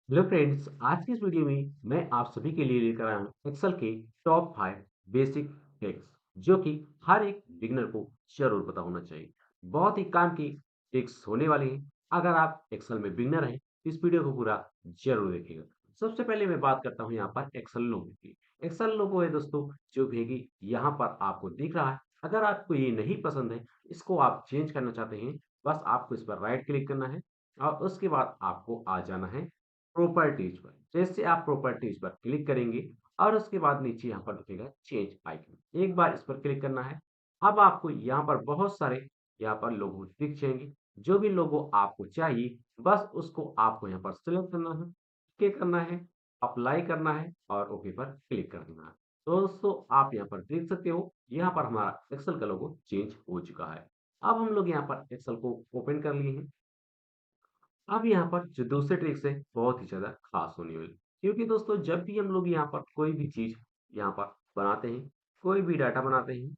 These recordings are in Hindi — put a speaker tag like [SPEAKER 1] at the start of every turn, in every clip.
[SPEAKER 1] हेलो फ्रेंड्स, आज की इस वीडियो में मैं आप सभी के लिए लेकर आया हूँ एक्सेल के टॉप 5 बेसिक ट्रिक्स जो कि हर एक बिगिनर को जरूर पता होना चाहिए। बहुत ही काम की ट्रिक्स होने वाली हैं। अगर आप एक्सेल में बिगिनर हैं तो इस वीडियो को पूरा जरूर देखिएगा। सबसे पहले मैं बात करता हूँ यहाँ पर एक्सेल लोगो की। एक्सेल लोगो है दोस्तों, जो भी यहाँ पर आपको दिख रहा है। अगर आपको ये नहीं पसंद है, इसको आप चेंज करना चाहते हैं, बस आपको इस पर राइट क्लिक करना है और उसके बाद आपको आ जाना है प्रॉपर्टीज पर। जैसे आप प्रॉपर्टीज पर क्लिक करेंगे और उसके बाद नीचे यहाँ पर दिखेगा चेंज आइकन, एक बार इस पर क्लिक करना है। अब आपको यहाँ पर बहुत सारे यहाँ पर लोगो दिख जाएंगे। जो भी लोगो आपको चाहिए बस उसको आपको यहाँ पर सिलेक्ट करना है, ओके करना है, अप्लाई करना है और ओके पर क्लिक करना है। तो दोस्तों आप यहाँ पर देख सकते हो, यहाँ पर हमारा एक्सेल का लोगो चेंज हो चुका है। अब हम लोग यहाँ पर एक्सेल को ओपन कर लिए हैं। अब यहाँ पर जो दूसरे ट्रिक्स है बहुत ही ज़्यादा खास होने वाली, क्योंकि दोस्तों जब भी हम लोग यहाँ पर कोई भी चीज़ यहाँ पर बनाते हैं, कोई भी डाटा बनाते हैं,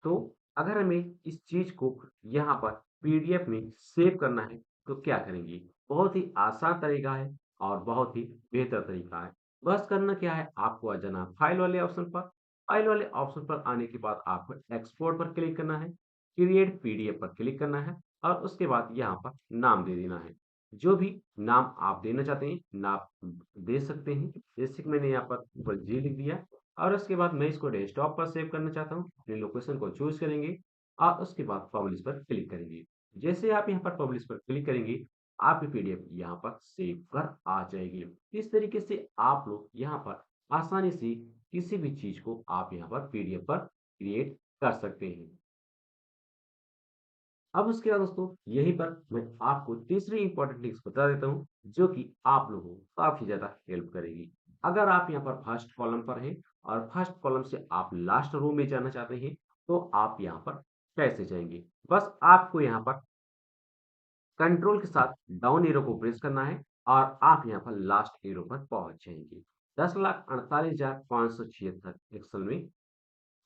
[SPEAKER 1] तो अगर हमें इस चीज़ को यहाँ पर पीडीएफ में सेव करना है तो क्या करेंगे? बहुत ही आसान तरीका है और बहुत ही बेहतर तरीका है। बस करना क्या है, आपको आ जाना है फाइल वाले ऑप्शन पर। फाइल वाले ऑप्शन पर आने के बाद आपको एक्सपोर्ट पर क्लिक करना है, क्रिएट पीडीएफ पर क्लिक करना है और उसके बाद यहाँ पर नाम दे देना है। जो भी नाम आप देना चाहते हैं, नाम दे सकते हैं। जैसे कि मैंने यहाँ पर ऊपर जी लिख दिया और उसके बाद मैं इसको डेस्कटॉप पर सेव करना चाहता हूँ। अपनी लोकेशन को चूज़ करेंगे और उसके बाद पब्लिश पर क्लिक करेंगे। जैसे आप यहाँ पर पब्लिश पर क्लिक करेंगे, आपकी पीडीएफ यहाँ पर सेव कर आ जाएगी। इस तरीके से आप लोग यहाँ पर आसानी से किसी भी चीज़ को आप यहाँ पर पीडीएफ पर क्रिएट कर सकते हैं। अब उसके बाद दोस्तों यहीं पर मैं आपको तीसरी इंपॉर्टेंट टिप्स बता देता हूँ, जो कि आप लोगों को काफ़ी ज़्यादा हेल्प करेगी। अगर आप यहाँ पर फर्स्ट कॉलम पर हैं और फर्स्ट कॉलम से आप लास्ट रो में जाना चाहते हैं, तो आप यहाँ पर कैसे जाएँगे? बस आपको यहाँ पर कंट्रोल के साथ डाउन एरो को प्रेस करना है और आप यहाँ पर लास्ट एरो पर पहुँच जाएँगे। 10,48,576 एक्सेल में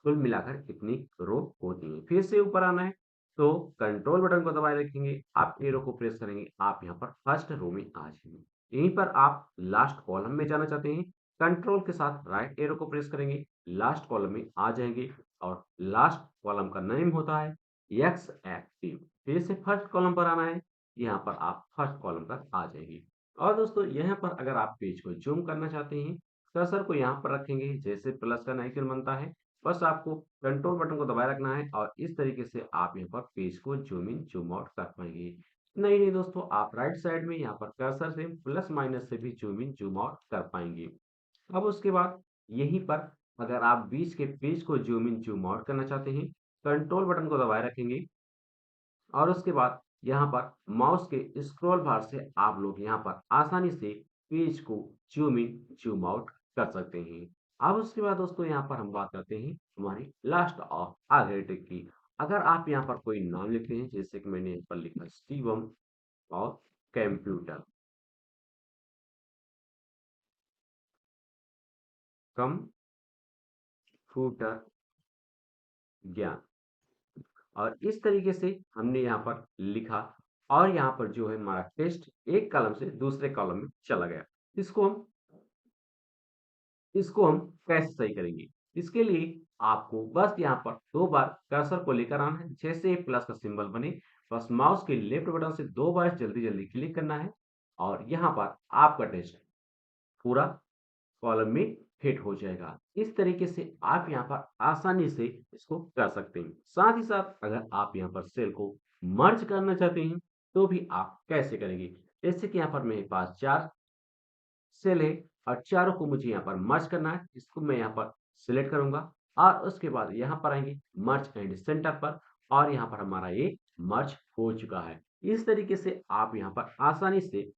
[SPEAKER 1] कुल मिलाकर कितनी रो होती हैं। फिर से ऊपर आना है तो कंट्रोल बटन को दबाए रखेंगे, आप एरो को प्रेस करेंगे, आप यहाँ पर फर्स्ट रो में आ जाएंगे। यहीं पर आप लास्ट कॉलम में जाना चाहते हैं, कंट्रोल के साथ राइट एरो को प्रेस करेंगे, लास्ट कॉलम में आ जाएंगे और लास्ट कॉलम का नेम होता है एक्स एक्टिव। फिर से फर्स्ट कॉलम पर आना है, यहाँ पर आप फर्स्ट कॉलम तक आ जाएंगे। और दोस्तों यहाँ पर अगर आप पेज को जूम करना चाहते हैं, कर्सर को यहाँ पर रखेंगे, जैसे प्लस का आइकन बनता है, बस आपको कंट्रोल बटन को दबाए रखना है और इस तरीके से आप यहाँ पर पेज को जूम इन जूम आउट कर पाएंगे। नहीं नहीं दोस्तों, आप राइट साइड में यहाँ पर कर्सर से प्लस माइनस से भी जूम इन जूम आउट कर पाएंगे। अब उसके बाद यहीं पर अगर आप बीच के पेज को जूम इन जूम आउट करना चाहते हैं, कंट्रोल बटन को दबाए रखेंगे और उसके बाद यहाँ पर माउस के स्क्रॉल बार से आप लोग यहाँ पर आसानी से पेज को जूम इन जूम आउट कर सकते हैं। अब उसके बाद दोस्तों यहाँ पर हम बात करते हैं हमारी लास्ट ऑफ आखिरी ट्रिक की। अगर आप यहाँ पर कोई नाम लिखते हैं, जैसे कि मैंने यहाँ पर लिखा शिवम और कंप्यूटर कंप्यूटर ज्ञान, और इस तरीके से हमने यहाँ पर लिखा और यहाँ पर जो है हमारा टेस्ट एक कॉलम से दूसरे कॉलम में चला गया। इसको हम इसको हम कैसे सही करेंगे? इसके लिए आपको बस यहाँ पर 2 बार कर्सर को लेकर आना है, जैसे ही प्लस का सिंबल बने, बस माउस के लेफ्ट बटन से 2 बार जल्दी-जल्दी क्लिक करना है और यहाँ पर आपका टेस्ट पूरा कॉलम में फिट हो जाएगा। इस तरीके से आप यहाँ पर आसानी से इसको कर सकते हैं। साथ ही साथ अगर आप यहाँ पर सेल को मर्ज करना चाहते हैं, तो भी आप कैसे करेंगे? जैसे कि यहाँ पर मेरे पास 4 सेल है और चारों को मुझे यहाँ पर मर्ज करना है। इसको मैं यहाँ पर सिलेक्ट करूँगा और उसके बाद यहाँ पर आएँगे मर्ज एंड सेंटर पर और यहाँ पर हमारा ये मर्ज हो चुका है। इस तरीके से आप यहाँ पर आसानी से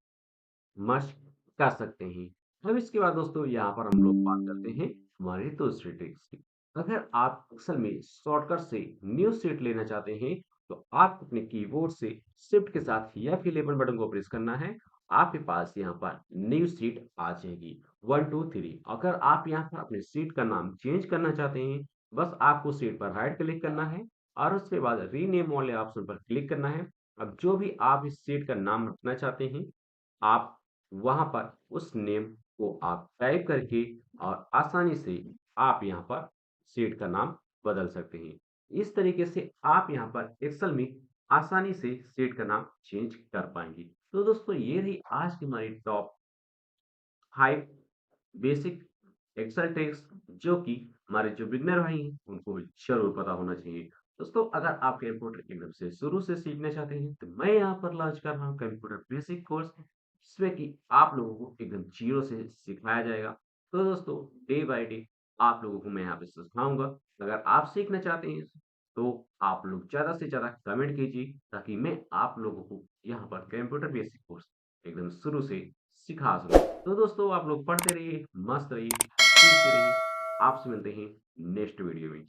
[SPEAKER 1] मर्ज कर सकते हैं। अब इसके बाद दोस्तों यहाँ पर हम लोग बात करते हैं हमारी दूसरी ट्रिक्स की। अगर आप एक्सेल में शॉर्टकट से न्यू शीट लेना चाहते हैं, तो आप अपने कीबोर्ड से शिफ्ट के साथ F11 बटन को प्रेस करना है। आपके पास यहाँ पर न्यू शीट आ जाएगी 1 2 3। अगर आप यहाँ पर अपने शीट का नाम चेंज करना चाहते हैं, बस आपको शीट पर राइट क्लिक करना है और उसके बाद रीनेम वाले ऑप्शन पर क्लिक करना है। अब जो भी आप इस शीट का नाम रखना चाहते हैं, आप वहाँ पर उस नेम को आप टाइप करके और आसानी से आप यहाँ पर शीट का नाम बदल सकते हैं। इस तरीके से आप यहाँ पर एक्सेल में आसानी से शीट का नाम चेंज कर पाएँगे। तो दोस्तों ये रही आज की हमारी टॉप 5 बेसिक एक्सेल ट्रिक्स जो कि हमारे जो बिगिनर भाई हैं उनको ज़रूर पता होना चाहिए। दोस्तों अगर आप कंप्यूटर एकदम से शुरू से सीखना चाहते हैं तो मैं यहाँ पर लॉन्च कर रहा हूँ कंप्यूटर बेसिक कोर्स जिसमें कि आप लोगों को एकदम ज़ीरो से सिखाया जाएगा। तो दोस्तों डे बाय डे आप लोगों को मैं यहाँ पे सिखाऊँगा। अगर आप सीखना चाहते हैं तो आप लोग ज़्यादा से ज़्यादा कमेंट कीजिए ताकि मैं आप लोगों को यहाँ पर कंप्यूटर बेसिक कोर्स एकदम शुरू से सिखा सकूँ। तो दोस्तों आप लोग पढ़ते रहिए, मस्त रहिए, सीखते रहिए। आपसे मिलते हैं नेक्स्ट वीडियो में।